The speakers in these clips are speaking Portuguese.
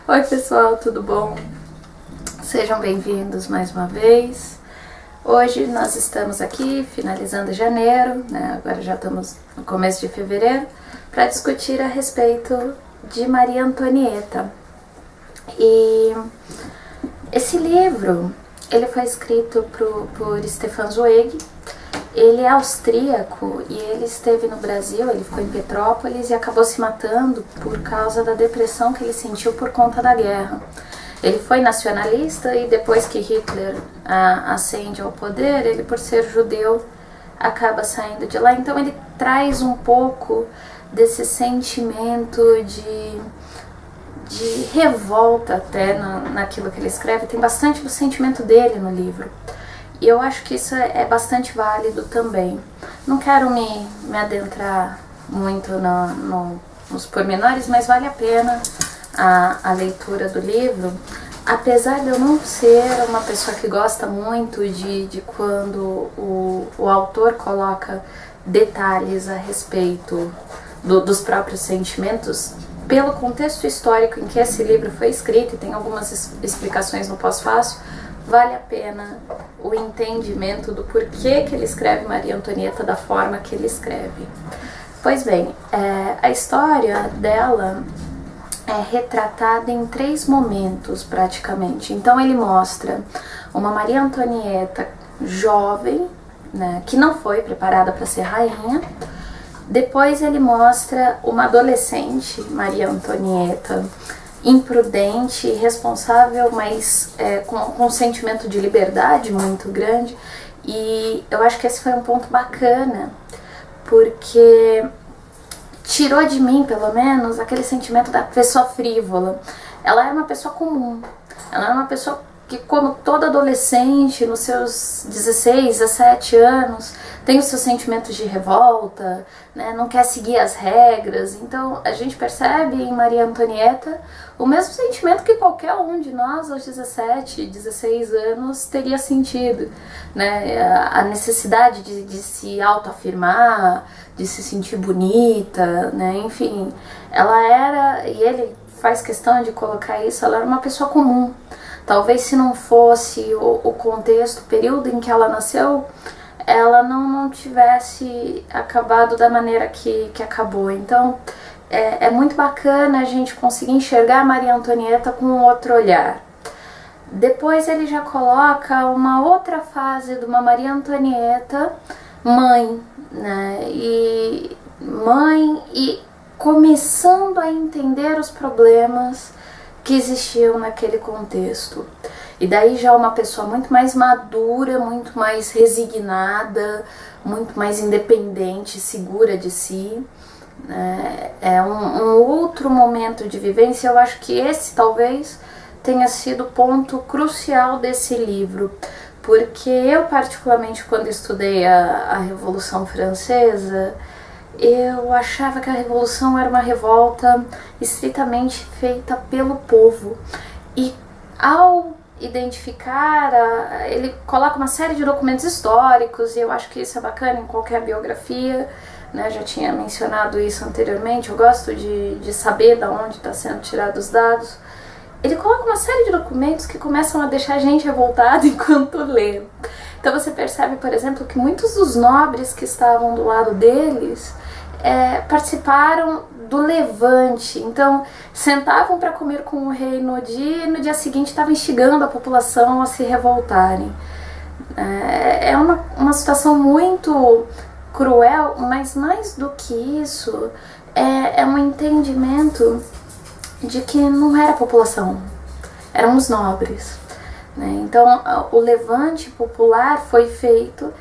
Oi pessoal, tudo bom? Sejam bem-vindos mais uma vez. Hoje nós estamos aqui finalizando janeiro, né? Agora já estamos no começo de fevereiro, para discutir a respeito de Maria Antonieta. E esse livro, ele foi escrito por Stefan Zweig. Ele é austríaco e ele esteve no Brasil, ele ficou em Petrópolis e acabou se matando por causa da depressão que ele sentiu por conta da guerra. Ele foi nacionalista e depois que Hitler ascende ao poder, ele, por ser judeu, acaba saindo de lá. Então ele traz um pouco desse sentimento de revolta até naquilo que ele escreve. Tem bastante do sentimento dele no livro. E eu acho que isso é bastante válido também. Não quero me adentrar muito nos pormenores, mas vale a pena a leitura do livro. Apesar de eu não ser uma pessoa que gosta muito de quando o autor coloca detalhes a respeito dos próprios sentimentos, pelo contexto histórico em que esse livro foi escrito, e tem algumas explicações no pós-fácil, vale a pena o entendimento do porquê que ele escreve Maria Antonieta da forma que ele escreve. Pois bem, a história dela é retratada em 3 momentos praticamente. Então ele mostra uma Maria Antonieta jovem, né, que não foi preparada para ser rainha. Depois ele mostra uma adolescente, Maria Antonieta, imprudente, irresponsável, mas com um sentimento de liberdade muito grande. E eu acho que esse foi um ponto bacana, porque tirou de mim, pelo menos, aquele sentimento da pessoa frívola. Ela era uma pessoa comum, ela era uma pessoa que, como toda adolescente, nos seus 16, 17 anos, tem os seus sentimentos de revolta, né? Não quer seguir as regras. Então a gente percebe em Maria Antonieta o mesmo sentimento que qualquer um de nós aos 17, 16 anos teria sentido, né? A necessidade de se autoafirmar, de se sentir bonita, né? Enfim, ela era, e ele faz questão de colocar isso, ela era uma pessoa comum. Talvez se não fosse o contexto, o período em que ela nasceu, ela não tivesse acabado da maneira que acabou. Então é muito bacana a gente conseguir enxergar a Maria Antonieta com um outro olhar. Depois ele já coloca uma outra fase de uma Maria Antonieta mãe, né? E começando a entender os problemas que existiam naquele contexto. E daí já uma pessoa muito mais madura, muito mais resignada, muito mais independente, segura de si. É um outro momento de vivência. Eu acho que esse talvez tenha sido o ponto crucial desse livro, porque eu particularmente, quando estudei a Revolução Francesa, eu achava que a revolução era uma revolta estritamente feita pelo povo. E ao identificar, ele coloca uma série de documentos históricos, e eu acho que isso é bacana em qualquer biografia, né? Já tinha mencionado isso anteriormente, eu gosto de saber de onde está sendo tirados os dados. Ele coloca uma série de documentos que começam a deixar a gente revoltada enquanto lê. Então você percebe, por exemplo, que muitos dos nobres que estavam do lado deles participaram do levante. Então sentavam para comer com o rei no dia, e no dia seguinte estavam instigando a população a se revoltarem. É uma situação muito cruel, mas mais do que isso, é um entendimento de que não era a população, eram os nobres, né? Então o levante popular foi feito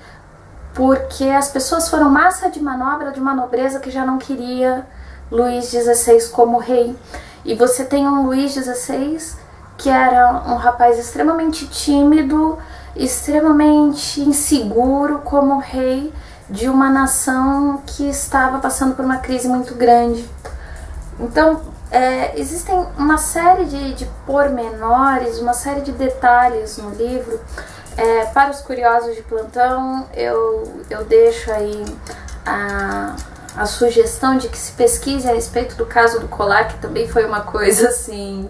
porque as pessoas foram massa de manobra de uma nobreza que já não queria Luís XVI como rei. E você tem um Luís XVI que era um rapaz extremamente tímido, extremamente inseguro como rei de uma nação que estava passando por uma crise muito grande. Então existem uma série de pormenores, uma série de detalhes no livro. Para os curiosos de plantão, eu deixo aí a sugestão de que se pesquise a respeito do caso do colar, que também foi uma coisa assim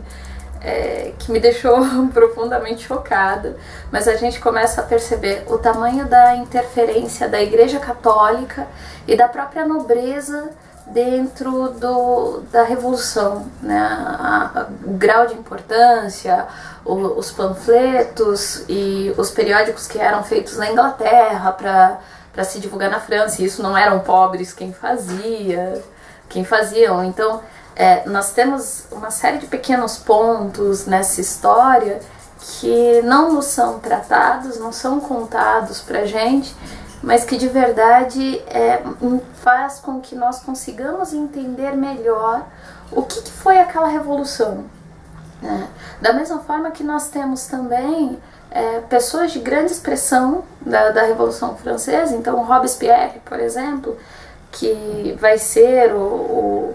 que me deixou profundamente chocada, mas a gente começa a perceber o tamanho da interferência da Igreja Católica e da própria nobreza dentro da Revolução, né? O grau de importância, os panfletos e os periódicos que eram feitos na Inglaterra para se divulgar na França, e isso não eram pobres quem faziam. Então, nós temos uma série de pequenos pontos nessa história que não nos são tratados, não são contados pra gente, mas que de verdade faz com que nós consigamos entender melhor o que foi aquela revolução, né? Da mesma forma que nós temos também pessoas de grande expressão da Revolução Francesa, então Robespierre, por exemplo, que vai ser o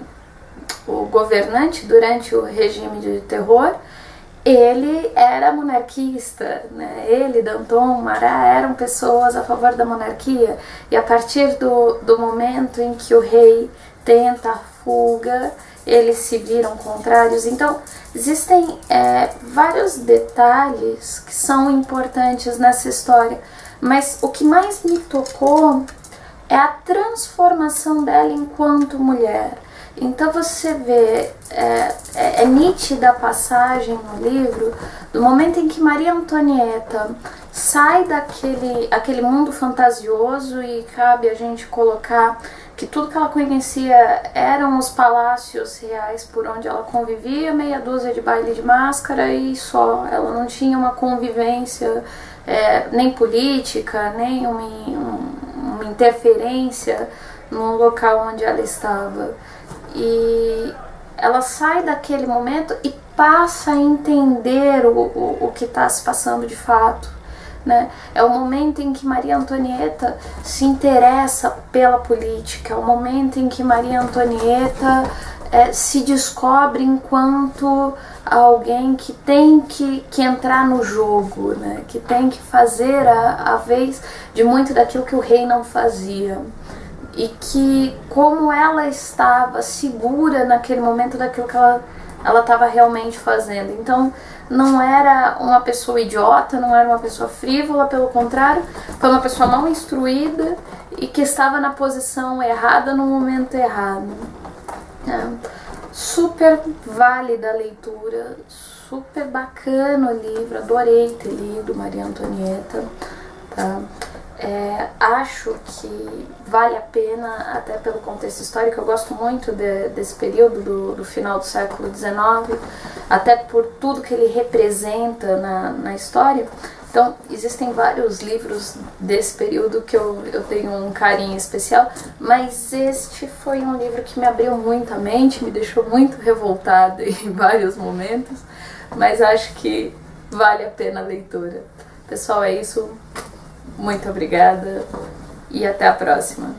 governante durante o regime de terror, ele era monarquista, né? Ele, Danton, Marat eram pessoas a favor da monarquia, e a partir do momento em que o rei tenta a fuga, eles se viram contrários. Então, existem vários detalhes que são importantes nessa história, mas o que mais me tocou é a transformação dela enquanto mulher. Então você vê, é nítida a passagem no livro do momento em que Maria Antonieta sai aquele mundo fantasioso, e cabe a gente colocar que tudo que ela conhecia eram os palácios reais por onde ela convivia, meia dúzia de baile de máscara e só. Ela não tinha uma convivência nem política, nem uma interferência no local onde ela estava. E ela sai daquele momento e passa a entender o que está se passando de fato, né? É o momento em que Maria Antonieta se interessa pela política, é o momento em que Maria Antonieta se descobre enquanto alguém que tem que entrar no jogo, né? Que tem que fazer a vez de muito daquilo que o rei não fazia. E que, como ela estava segura naquele momento daquilo que ela estava realmente fazendo. Então, não era uma pessoa idiota, não era uma pessoa frívola, pelo contrário, foi uma pessoa mal instruída e que estava na posição errada no momento errado. Super válida a leitura, super bacana o livro, adorei ter lido Maria Antonieta, tá? Acho que vale a pena, até pelo contexto histórico. Eu gosto muito desse período do final do século XIX, até por tudo que ele representa na história. Então, existem vários livros desse período que eu tenho um carinho especial, mas este foi um livro que me abriu muito a mente, me deixou muito revoltada em vários momentos, mas acho que vale a pena a leitura. Pessoal, é isso. Muito obrigada e até a próxima.